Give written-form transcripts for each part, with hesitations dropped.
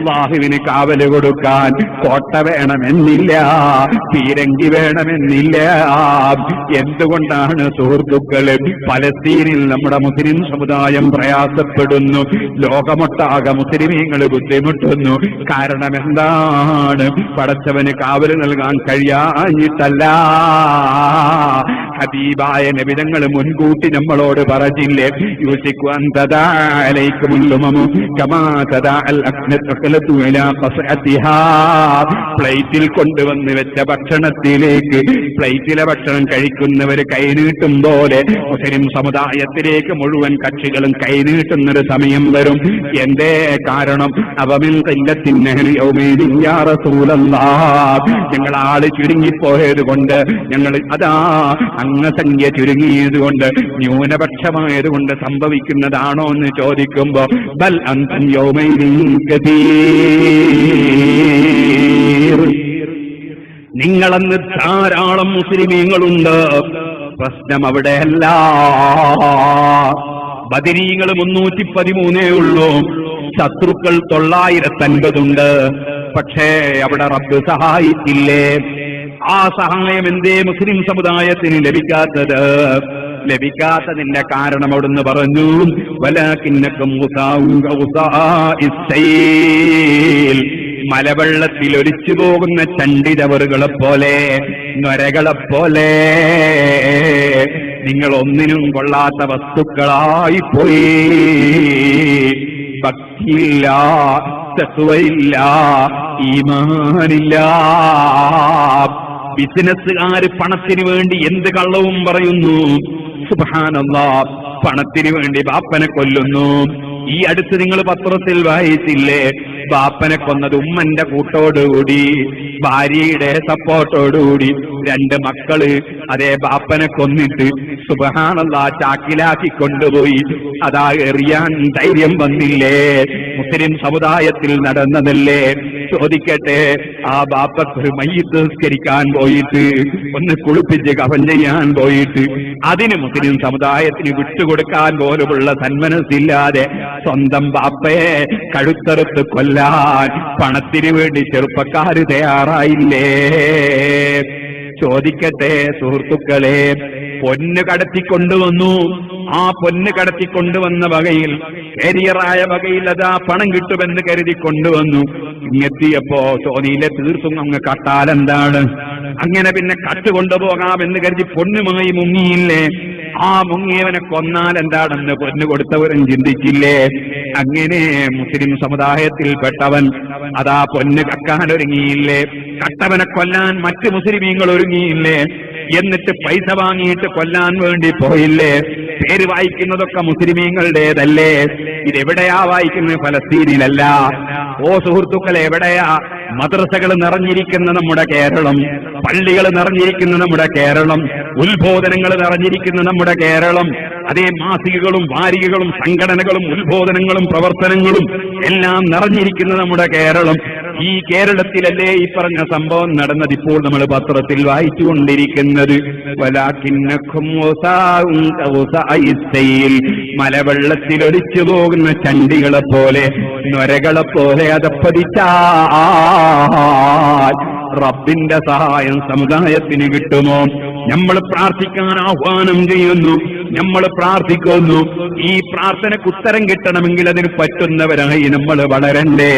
അള്ളാഹുവിന് കാവല് കൊടുക്കാൻ കോട്ട വേണമെന്നില്ല, പീരങ്കി വേണമെന്നില്ല. എന്തുകൊണ്ടാണ് സുഹൃത്തുക്കളെ പലസ്തീനിൽ നമ്മുടെ മുസ്ലിം സമുദായം പ്രയാസപ്പെടുന്നു, ലോകമൊട്ടാകെ മുസ്ലിമീങ്ങൾ ബുദ്ധിമുട്ടുന്നു? കാരണം എന്താണ്? പടച്ചവന് കാവല് നൽകാൻ കഴിയാഞ്ഞിട്ടല്ല. ഹബീബായ നബി തങ്ങൾ മുൻകൂട്ടി നമ്മളോട് പറഞ്ഞില്ലേ, യൂസിക്കുൻ തദാഅലൈക്കുമുല്ലുമു കമാ തദാഅൽ അഖ്ലതു ഇലാ ഖസ്അതിഹാ. പ്ലേറ്റിൽ കൊണ്ടുവന്ന് വെച്ച ഭക്ഷണത്തിലേക്ക് പ്ലേറ്റിലെ ഭക്ഷണം കഴിക്കുന്നവർ കൈനീട്ടും പോലെ മുസ്ലിം സമുദായത്തിലേക്ക് മുഴുവൻ കക്ഷികളും കൈനീട്ടുന്നൊരു സമയം വരും. എന്തേ കാരണം? അവമിൻ ഖില്ലത്തിൻ യൗമീദിൻ യാ റസൂലല്ലാഹ്, ഞങ്ങൾ ആള് ചുരുങ്ങിപ്പോയത് കൊണ്ട്, ഞങ്ങൾ അതാ അംഗസംഖ്യ ചുരുങ്ങിയത് കൊണ്ട്, ന്യൂനപക്ഷമായത് കൊണ്ട് സംഭവിക്കുന്നതാണോ എന്ന് ചോദിക്കുമ്പോ ബൽ അൻതും യൗമൈദിൻ കതീർ, നിങ്ങളന്ന് ധാരാളം മുസ്ലിമീങ്ങളുണ്ട്. പ്രശ്നം അവിടെയല്ല. ബദരീങ്ങൾ 313 ഉള്ളൂ, ശത്രുക്കൾ 950 പക്ഷേ അവിടെ റബ്ബ് സഹായിച്ചില്ലേ? ആ സഹായം എന്തേ മുസ്ലിം സമുദായത്തിന് ലഭിക്കാത്തതിന്റെ കാരണം അവിടുന്ന് പറഞ്ഞു, വലാകിന്നകും മലവെള്ളത്തിൽ ഒലിച്ചു പോകുന്ന ചണ്ടിതവറുകളെ പോലെ, നൊരകളെപ്പോലെ നിങ്ങൾ ഒന്നിനും കൊള്ളാത്ത വസ്തുക്കളായിപ്പോയി. ഭക്തിയില്ല, തഖ്വയില്ല, ഈമാനില്ല. ബിസിനസ്സുകാര് പണത്തിന് വേണ്ടി എന്ത് കള്ളവും പറയുന്നു. സുബ്ഹാനല്ലാഹ്, പണത്തിന് വേണ്ടി ബാപ്പനെ കൊല്ലുന്നു. ഈ അടുത്ത് നിങ്ങൾ പത്രത്തിൽ വായിച്ചില്ലേ, ബാപ്പനെ കൊന്നത് ഉമ്മന്റെ കൂട്ടോടുകൂടി, ഭാര്യയുടെ സപ്പോർട്ടോടുകൂടി 2 മക്കള് അതേ ബാപ്പനെ കൊന്നിട്ട് സുബ്ഹാനല്ലാഹ് ചാക്കിലാക്കി കൊണ്ടുപോയി. അതാ എറിയാൻ ധൈര്യം വന്നില്ലേ? മുസ്ലിം സമുദായത്തിൽ നടന്നതല്ലേ? ചോദിക്കട്ടെ, ആ ബാപ്പക്കൊരു മയ്യിത്ത് നിസ്കരിക്കാൻ പോയിട്ട്, ഒന്ന് കുളിപ്പിച്ച് കഫൻ ചെയ്യാൻ പോയിട്ട്, അതിന് മുസ്ലിം സമുദായത്തിന് വിട്ടുകൊടുക്കാൻ പോലുമുള്ള സന്മനസ്സില്ലാതെ സ്വന്തം ബാപ്പയെ കഴുത്തറുത്ത് കൊല്ലാൻ പണത്തിന് വേണ്ടി ചെറുപ്പക്കാര് തയ്യാറായില്ലേ? ചോദിക്കട്ടെ സുഹൃത്തുക്കളെ, പൊന്ന് കടത്തിക്കൊണ്ടുവന്നു. ആ പൊന്ന് കടത്തിക്കൊണ്ടുവന്ന വകയിൽ, കരിയറായ വകയിൽ അതാ പണം കിട്ടുമെന്ന് കരുതി കൊണ്ടുവന്നു. ഇങ്ങെത്തിയപ്പോ തോന്നിയില്ലേ, തീർത്തും അങ്ങ് കട്ടാലെന്താണ്? അങ്ങനെ പിന്നെ കട്ടുകൊണ്ടുപോകാമെന്ന് കരുതി പൊന്നുമായി മുങ്ങിയില്ലേ? ആ മുങ്ങിയവനെ കൊന്നാൽ എന്താണെന്ന് പൊന്നു കൊടുത്തവരും ചിന്തിച്ചില്ലേ? അങ്ങനെ മുസ്ലിം സമുദായത്തിൽപ്പെട്ടവൻ അതാ പൊന്ന് കക്കാൻ ഒരുങ്ങിയില്ലേ? കട്ടവനെ കൊല്ലാൻ മറ്റ് മുസ്ലിമീങ്ങൾ ഒരുങ്ങിയില്ലേ? എന്നിട്ട് പൈസ വാങ്ങിയിട്ട് കൊല്ലാൻ വേണ്ടി പോയില്ലേ? പേര് വായിക്കുന്നതൊക്കെ മുസ്ലിമീങ്ങളുടേതല്ലേ? ഇതെവിടെയാ വായിക്കുന്നത്? ഫലസ്തീനിലല്ല. ഓ സുഹൃത്തുക്കളെ, എവിടെയാ? മദ്രസകൾ നിറഞ്ഞിരിക്കുന്ന നമ്മുടെ കേരളം, പള്ളികൾ നിറഞ്ഞിരിക്കുന്ന നമ്മുടെ കേരളം, ഉത്ബോധനങ്ങൾ നിറഞ്ഞിരിക്കുന്ന നമ്മുടെ കേരളം, അതേ മാസികകളും വാരികകളും സംഘടനകളും ഉത്ബോധനങ്ങളും പ്രവർത്തനങ്ങളും എല്ലാം നിറഞ്ഞിരിക്കുന്ന നമ്മുടെ കേരളം. ഈ കേരളത്തിലല്ലേ ഈ പറഞ്ഞ സംഭവം നടന്നത്? ഇപ്പോൾ നമ്മൾ പത്രത്തിൽ വായിച്ചുകൊണ്ടിരിക്കുന്നത്. വലാകിന്നകും മലവെള്ളത്തിൽ ഒലിച്ചു പോകുന്ന ചണ്ടികളെ പോലെ, നൊരകളെ പോലെ അതപ്പതിച്ചാൽ റബ്ബിന്റെ സഹായം സമുദായത്തിന് കിട്ടുമോ? നമ്മൾ പ്രാർത്ഥിക്കാൻ ആഹ്വാനം ചെയ്യുന്നു, നമ്മൾ പ്രാർത്ഥിക്കുന്നു. ഈ പ്രാർത്ഥനയ്ക്ക് ഉത്തരം കിട്ടണമെങ്കിൽ അതിന് പറ്റുന്നവരായി നമ്മൾ വളരണ്ടേ?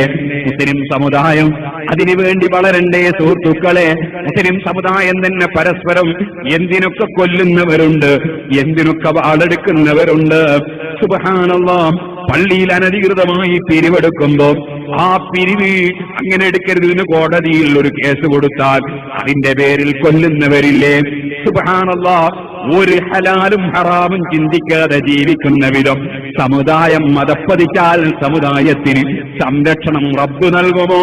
മുസ്ലിം സമുദായം അതിനുവേണ്ടി വളരണ്ടേ സുഹൃത്തുക്കളെ? മുസ്ലിം സമുദായം തന്നെ പരസ്പരം എന്തിനൊക്കെ കൊല്ലുന്നവരുണ്ട്, എന്തിനൊക്കെ വാളെടുക്കുന്നവരുണ്ട്. സുബ്ഹാനല്ലാഹ്, പള്ളിയിൽ അനധികൃതമായി പിരിവെടുക്കുമ്പോ ആ പിരിവ് അങ്ങനെ എടുക്കരുതിന് കോടതിയിൽ ഒരു കേസ് കൊടുത്താൽ അതിന്റെ പേരിൽ കൊല്ലുന്നവരില്ലേ? സുബ്ഹാനല്ലാഹ്, ഒരു ഹലാലും ഹറാമും ചിന്തിക്കാതെ ജീവിക്കുന്ന വിധം സമുദായം മതപ്പതിച്ചാൽ സമുദായത്തിന് സംരക്ഷണം റബ്ബ് നൽകുമോ?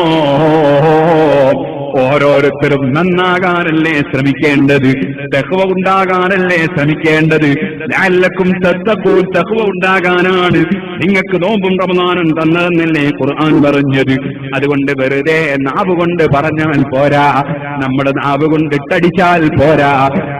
ഓരോരുത്തരും നന്നാകാനല്ലേ ശ്രമിക്കേണ്ടത്, തഖ്വ ഉണ്ടാകാനല്ലേ ശ്രമിക്കേണ്ടത്. ലഅല്ലക്കും തത്തഖൂൻ, തഖ്വ ഉണ്ടാകാനാണ് നിങ്ങൾക്ക് നോമ്പും റമദാനും തന്നതെന്നല്ലേ ഖുർആൻ പറഞ്ഞത്. അതുകൊണ്ട് വെറുതെ നാവ് കൊണ്ട് പറഞ്ഞാൽ പോരാ, നമ്മുടെ നാവ് കൊണ്ട് ഇട്ടടിച്ചാൽ പോരാ,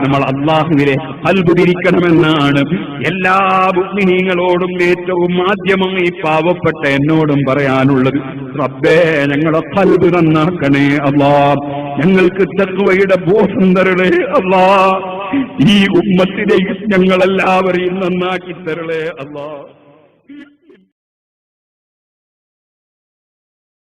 നമ്മൾ അള്ളാഹുവിലെ ഖൽബ് തിരിക്കണമെന്നാണ് എല്ലാ മുഅ്മിനീങ്ങളോടും ഏറ്റവും ആദ്യമായി പാവപ്പെട്ട എന്നോടും പറയാനുള്ളത്. റബ്ബേ, ഞങ്ങളെ ഖൽബ് നന്നാക്കണേ അല്ലാ, ഞങ്ങൾക്ക് തഖ്വയുടെ ബോധം തരണേ അല്ലാ, ഈ ഉമ്മത്തിനെ ഞങ്ങളെല്ലാവരെയും നന്നാക്കി തരണേ അല്ലാ.